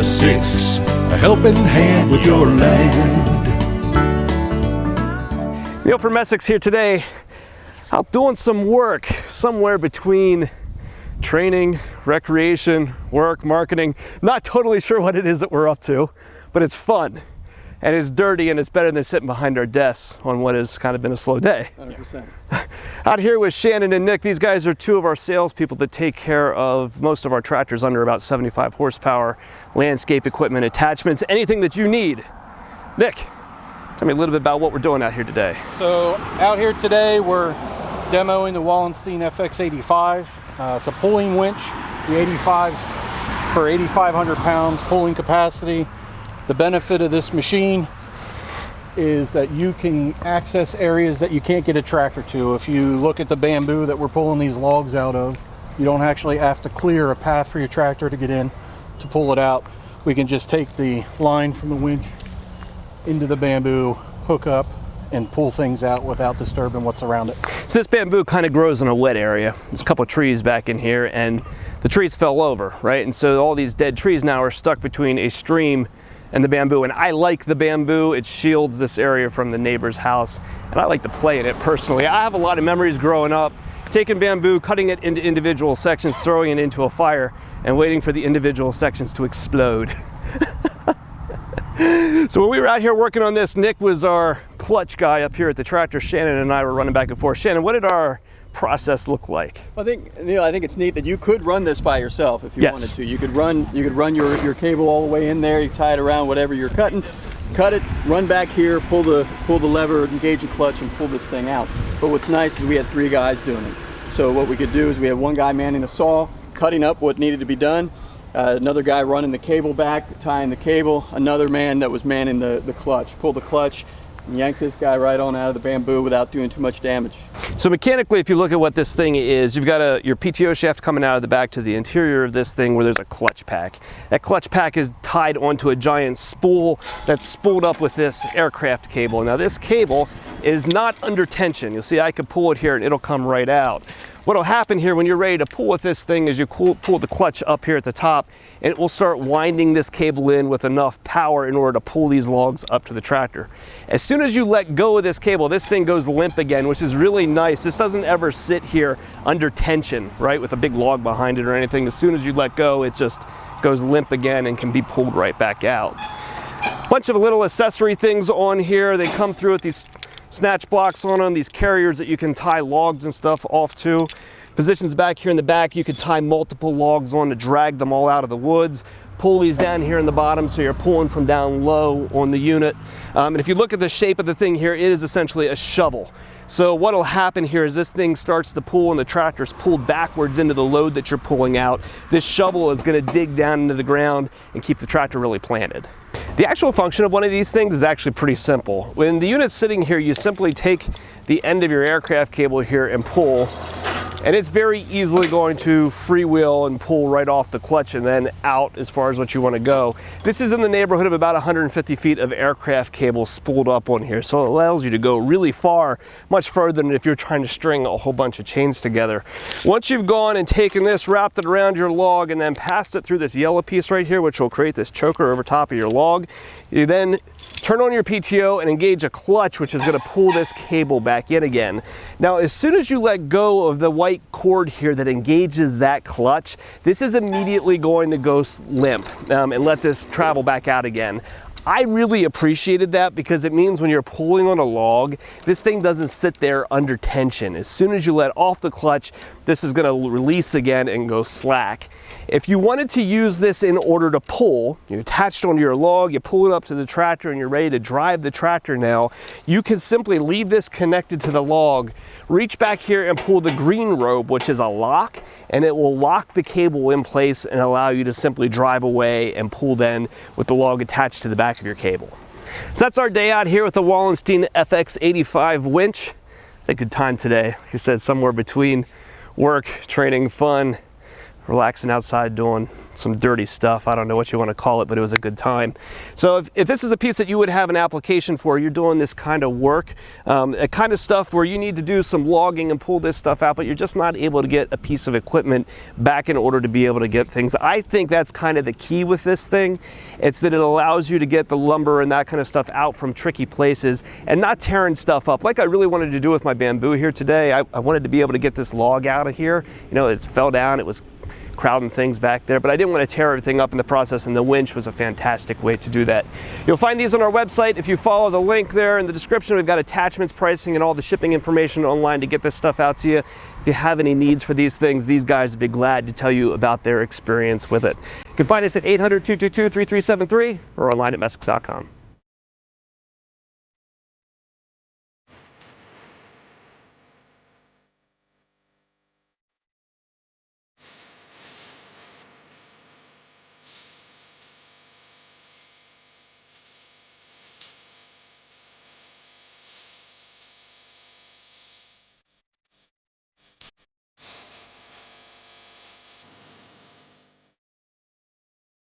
to 6, a helping hand with your land. Neil from Essex here today, out doing some work somewhere between training, recreation, work, marketing. Not totally sure what it is that we're up to, but it's fun and it's dirty and it's better than sitting behind our desks on what has kind of been a slow day. 100%. Out here with Shannon and Nick, these guys are two of our salespeople that take care of most of our tractors under about 75 horsepower, landscape equipment, attachments, anything that you need. Nick, tell me a little bit about what we're doing out here today. So out here today we're demoing the Wallenstein FX85. It's a pulling winch. The 85's for 8,500 pounds pulling capacity. The benefit of this machine is that you can access areas that you can't get a tractor to. If you look at the bamboo that we're pulling these logs out of, you don't actually have to clear a path for your tractor to get in to pull it out. We can just take the line from the winch into the bamboo, hook up, and pull things out without disturbing what's around it. So this bamboo kind of grows in a wet area. There's a couple of trees back in here and the trees fell over, right? And so all these dead trees now are stuck between a stream and the bamboo. And I like the bamboo. It shields this area from the neighbor's house. And I like to play in it personally. I have a lot of memories growing up, taking bamboo, cutting it into individual sections, throwing it into a fire, and waiting for the individual sections to explode. So when we were out here working on this, Nick was our clutch guy up here at the tractor. Shannon and I were running back and forth. Shannon, what did our process look like? I think, Neil, I think it's neat that you could run this by yourself if you wanted to. You could run your cable all the way in there. You tie it around whatever you're cutting, cut it, run back here, pull the lever, engage the clutch, and pull this thing out. But what's nice is we had 3 guys doing it. So what we could do is we have one guy manning the saw, cutting up what needed to be done. Another guy running the cable back, tying the cable, another man that was manning the clutch. Pull the clutch and yank this guy right on out of the bamboo without doing too much damage. So mechanically, if you look at what this thing is, you've got your PTO shaft coming out of the back to the interior of this thing where there's a clutch pack. That clutch pack is tied onto a giant spool that's spooled up with this aircraft cable. Now this cable is not under tension. You'll see I could pull it here and it'll come right out. What'll happen here when you're ready to pull with this thing is you pull the clutch up here at the top and it will start winding this cable in with enough power in order to pull these logs up to the tractor. As soon as you let go of this cable, this thing goes limp again, which is really nice. This doesn't ever sit here under tension, right, with a big log behind it or anything. As soon as you let go, it just goes limp again and can be pulled right back out. Bunch of little accessory things on here. They come through with these snatch blocks on them, these carriers that you can tie logs and stuff off to. Positions back here in the back, you could tie multiple logs on to drag them all out of the woods. Pulleys down here in the bottom, so you're pulling from down low on the unit. And if you look at the shape of the thing here, it is essentially a shovel. So what'll happen here is this thing starts to pull and the tractor's pulled backwards into the load that you're pulling out. This shovel is going to dig down into the ground and keep the tractor really planted. The actual function of one of these things is actually pretty simple. When the unit's sitting here, you simply take the end of your aircraft cable here and pull, and it's very easily going to freewheel and pull right off the clutch and then out as far as what you want to go. This is in the neighborhood of about 150 feet of aircraft cable spooled up on here, so it allows you to go really far, much further than if you're trying to string a whole bunch of chains together. Once you've gone and taken this, wrapped it around your log, and then passed it through this yellow piece right here, which will create this choker over top of your log, you then turn on your PTO and engage a clutch, which is going to pull this cable back in again. Now, as soon as you let go of the white cord here that engages that clutch, this is immediately going to go limp and let this travel back out again. I really appreciated that because it means when you're pulling on a log, this thing doesn't sit there under tension. As soon as you let off the clutch, this is going to release again and go slack. If you wanted to use this in order to pull, you attach it onto your log, you pull it up to the tractor and you're ready to drive the tractor now, you can simply leave this connected to the log, reach back here and pull the green rope, which is a lock, and it will lock the cable in place and allow you to simply drive away and pull then with the log attached to the back of your cable. So that's our day out here with the Wallenstein FX85 winch. A good time today. Like I said, somewhere between work, training, fun. relaxing outside doing some dirty stuff. I don't know what you want to call it, but it was a good time. So if this is a piece that you would have an application for, you're doing this kind of work, a kind of stuff where you need to do some logging and pull this stuff out, but you're just not able to get a piece of equipment back in order to be able to get things. I think that's kind of the key with this thing. It's that it allows you to get the lumber and that kind of stuff out from tricky places and not tearing stuff up. Like I really wanted to do with my bamboo here today. I wanted to be able to get this log out of here. You know, it fell down, it was crowding things back there, but I didn't want to tear everything up in the process, and the winch was a fantastic way to do that. You'll find these on our website. If you follow the link there in the description, we've got attachments, pricing, and all the shipping information online to get this stuff out to you. If you have any needs for these things, these guys would be glad to tell you about their experience with it. You can find us at 800-222-3373 or online at messick.com.